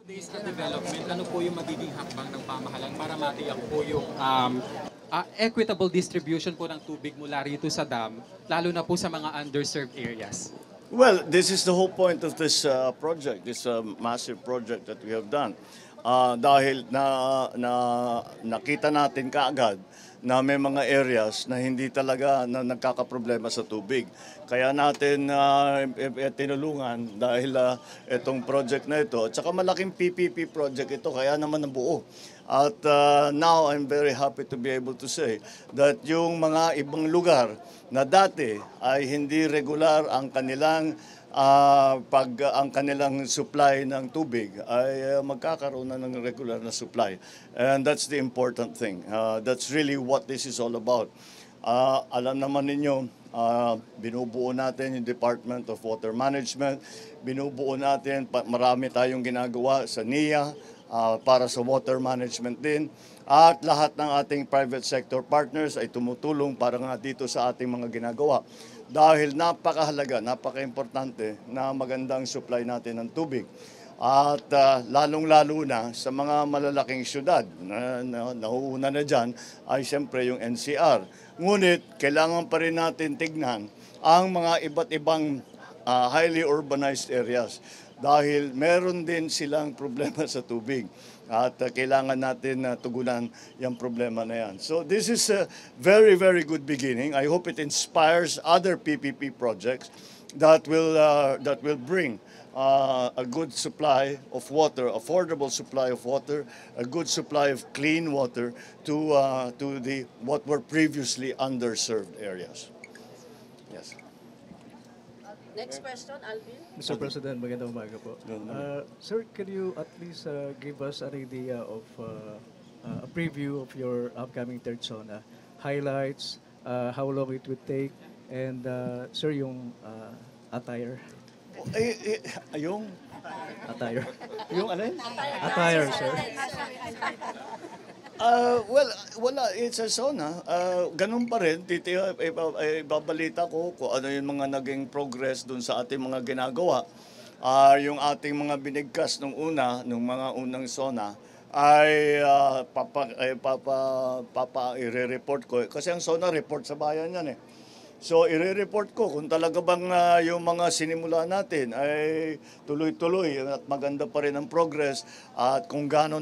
Based on development, ano po yung magiging hakbang ng pamahalaan para matiyak po yung equitable distribution po ng tubig mula rito sa dam, lalo na po sa mga underserved areas? Well, this is the whole point of this project, this massive project that we have done. Dahil nakita natin kaagad na may mga areas na hindi talaga na nagkakaproblema sa tubig. Kaya natin tinulungan dahil itong project na ito. At saka malaking PPP project ito, kaya naman nabuo. At now I'm very happy to be able to say that yung mga ibang lugar na dati ay hindi regular ang kanilang ang kanilang supply ng tubig ay magkakaroon na ng regular na supply. And that's the important thing. That's really what this is all about. Alam naman ninyo, binubuo natin yung Department of Water Management, binubuo natin, marami tayong ginagawa sa NIA, para sa water management din. At lahat ng ating private sector partners ay tumutulong para nga dito sa ating mga ginagawa. Dahil napakahalaga, napaka-importante na magandang supply natin ng tubig. At lalong-lalo na sa mga malalaking syudad na nahuuna na dyan ay siyempre yung NCR. Ngunit kailangan pa rin natin tignan ang mga iba't ibang highly urbanized areas dahil meron din silang problema sa tubig at kailangan natin tugunan yung problema na yan. So this is a very, very good beginning. I hope it inspires other PPP projects that will bring a good supply of water, affordable supply of water, a good supply of clean water to the what were previously underserved areas. Yes. Next question, Alvin. Mr. President, magandang umaga po. Sir, can you at least give us an idea of a preview of your upcoming third SONA? Highlights, how long it would take, and sir, yung attire? Yung Attire. yung ano? Attire, sir. Well, wala. It's a SONA. Ganun pa rin. Ibabalita ko kung ano yung mga naging progress dun sa ating mga ginagawa. Yung ating mga binigkas nung mga unang SONA, ay i-report ko. Kasi ang SONA report sa bayan yan eh. So, i-report ko kung talaga bang yung mga sinimula natin ay tuloy-tuloy at maganda pa rin ang progress at kung gaano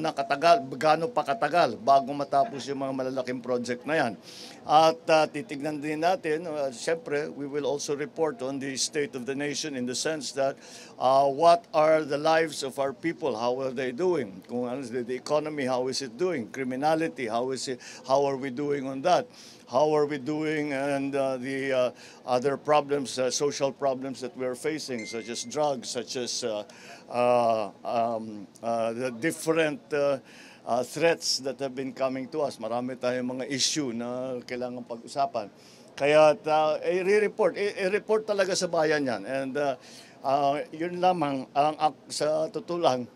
pa katagal bago matapos yung mga malalaking project na yan. At titignan din natin, siyempre, we will also report on the state of the nation in the sense that what are the lives of our people, how are they doing? Kung ano, the economy, how is it doing? Criminality, how are we doing on that? How are we doing and the other problems, social problems that we're facing, such as drugs, such as the different threats that have been coming to us. Marami tayong mga issue na kailangan pag-usapan. Kaya i-report talaga sa bayan yan. And yun lamang, sa totoo lang,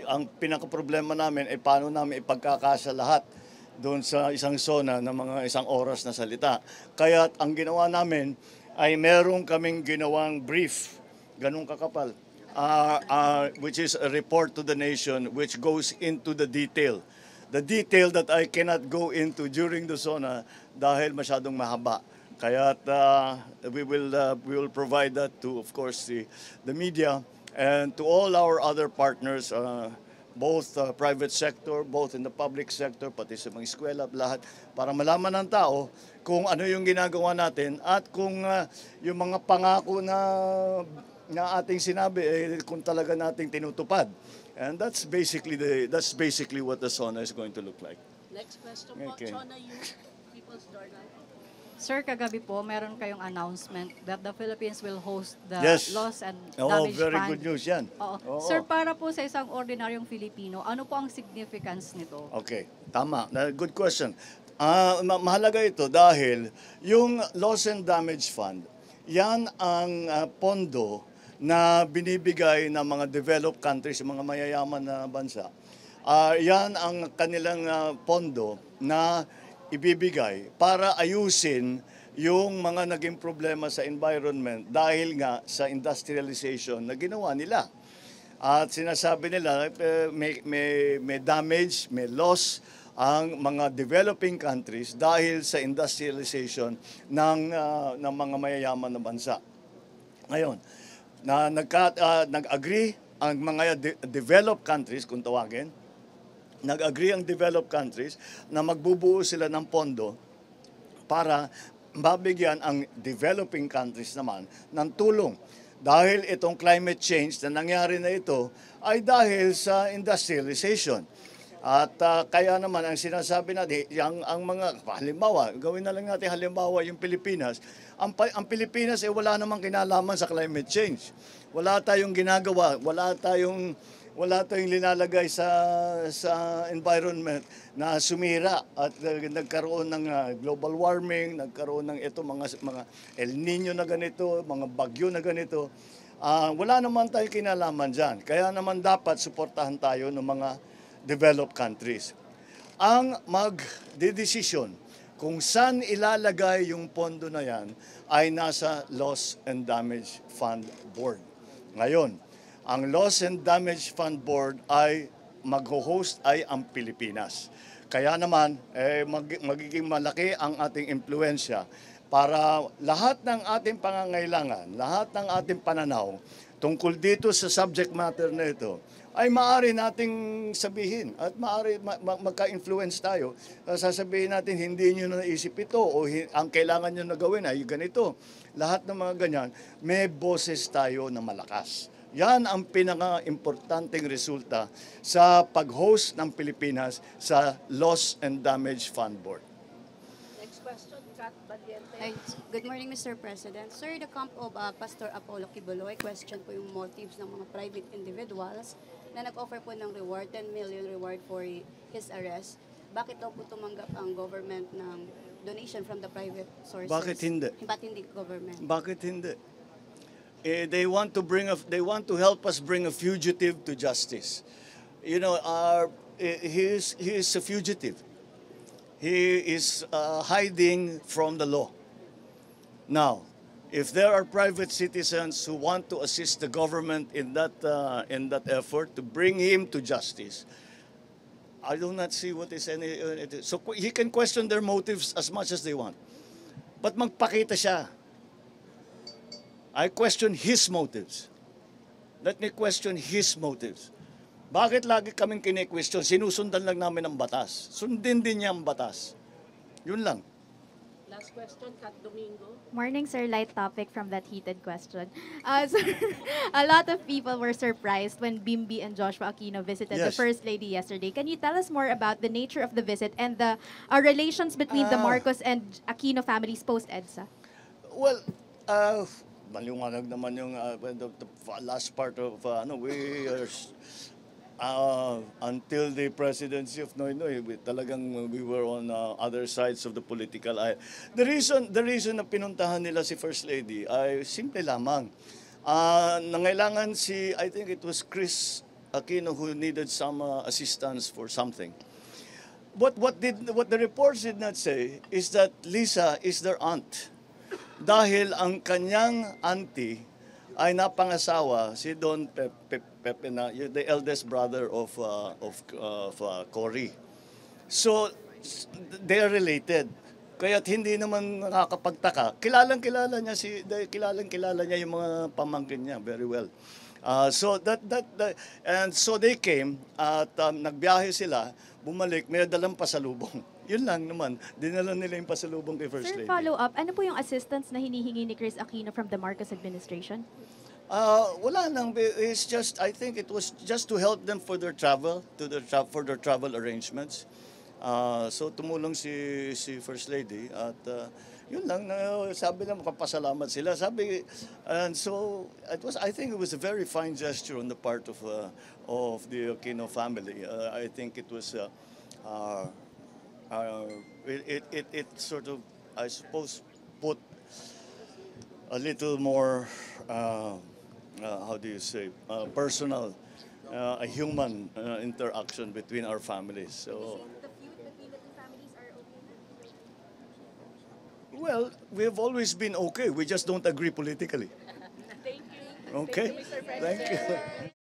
ang pinaka-problema namin ay paano namin ipagkakasya lahat doon sa isang SONA na mga isang oras na salita. Kaya ang ginawa namin ay meron kaming ginawang brief, ganun kakapal, which is a report to the nation which goes into the detail. The detail that I cannot go into during the SONA dahil masyadong mahaba. Kaya we will provide that to, of course, the media and to all our other partners, both private sector, both in the public sector, pati sa mga eskwela, lahat, para malaman ng tao kung ano yung ginagawa natin at kung yung mga pangako na ating sinabi, kung talaga nating tinutupad. And that's basically what the SONA is going to look like. Next question po, Okay. Chona Youth, People's Journal. Sir, kagabi po, meron kayong announcement that the Philippines will host the Yes. Loss and Oh, Damage very Fund. good news yan. Oo. Oo. Sir, para po sa isang ordinaryong Filipino, ano po ang significance nito? Okay, tama. Good question. Mahalaga ito dahil yung Loss and Damage Fund, yan ang pondo na binibigay ng mga developed countries, mga mayayaman na bansa. Yan ang kanilang pondo na ibibigay para ayusin yung mga naging problema sa environment dahil nga sa industrialization na ginawa nila. At sinasabi nila may damage, may loss ang mga developing countries dahil sa industrialization ng mga mayayaman na bansa. Ngayon, nag-agree ang mga developed countries, kung tawagin, nag-agree ang developed countries na magbubuo sila ng pondo para mabigyan ang developing countries naman ng tulong. Dahil itong climate change na nangyari na ito ay dahil sa industrialization. At kaya naman ang sinasabi natin, ang mga, halimbawa, gawin na lang natin halimbawa yung Pilipinas. Ang Pilipinas ay wala namang kinalaman sa climate change. Wala tayong ginagawa, wala tayong linalagay sa environment na sumira at nagkaroon ng global warming, nagkaroon ng mga El Nino na ganito, mga bagyo na ganito. Wala naman tayong kinalaman dyan. Kaya naman dapat suportahan tayo ng mga developed countries. Ang magdedesisyon kung saan ilalagay yung pondo na yan ay nasa Loss and Damage Fund Board. Ngayon, ang Loss and Damage Fund Board ay mag-host ay ang Pilipinas. Kaya naman, magiging malaki ang ating impluensya para lahat ng ating pangangailangan, lahat ng ating pananaw tungkol dito sa subject matter na ito, ay maaari nating sabihin at maaari magka-influence tayo. Sasabihin natin, hindi nyo na naisip ito o ang kailangan nyo na gawin ay ganito. Lahat ng mga ganyan, may boses tayo na malakas. Yan ang pinaka-importanting resulta sa pag-host ng Pilipinas sa Loss and Damage Fund Board. Next question, Kat Valiente. Ay, good morning, Mr. President. Sir, the camp of Pastor Apollo Kibuloy, question po yung motives ng mga private individuals na nag-offer po ng reward, 10 million reward for his arrest. Bakit daw po tumanggap ang government ng donation from the private sources? Bakit hindi? Ba't hindi government? Bakit hindi? They want to help us bring a fugitive to justice. You know, he is a fugitive. He is hiding from the law. Now, if there are private citizens who want to assist the government in that effort to bring him to justice, I do not see what is any. So he can question their motives as much as they want, but magpakita siya. I question his motives. Let me question his motives. Bakit lagi kaming kine-question? Sinusundan lang namin ang batas. Sundin din niya ang batas. Yun lang. Last question, Kat Domingo. Morning, sir. Light topic from that heated question. Sir, a lot of people were surprised when Bimbi and Joshua Aquino visited the Yes. First Lady yesterday. Can you tell us more about the nature of the visit and the relations between the Marcos and Aquino families post-EDSA? Well, maliwanag naman yung the last part of we are until the presidency of Noynoy, we were on other sides of the political aisle. The reason na pinuntahan nila si First Lady ay simple lamang. Nangailangan I think it was Chris Aquino who needed some assistance for something. What the reports did not say is that Lisa is their aunt. Dahil ang kanyang auntie ay napangasawa si Don Pepe na the eldest brother of Cory. So they are related. Kaya't hindi naman nakakapagtaka. Kilalang-kilala niya yung mga pamangkin niya very well. So they came at nagbiyahe sila, bumalik, may dalang pasalubong. Yun lang naman, dinala nila yung pasalubong kay First Sir, Lady. follow up. Ano po yung assistance na hinihingi ni Chris Aquino from the Marcos administration? Wala nang. It's just, I think it was just to help them for their travel, for their travel arrangements. So tumulong si First Lady at yun lang, sabi lang magpapasalamat sila. And so I think it was a very fine gesture on the part of the Aquino family. I think it was it sort of, I suppose, put a little more how do you say, personal, a human interaction between our families. So, The feud between the two families are okay na? well, we have always been okay. We just don't agree politically. Thank you. Okay? Thank you, Mr. Thank you. President.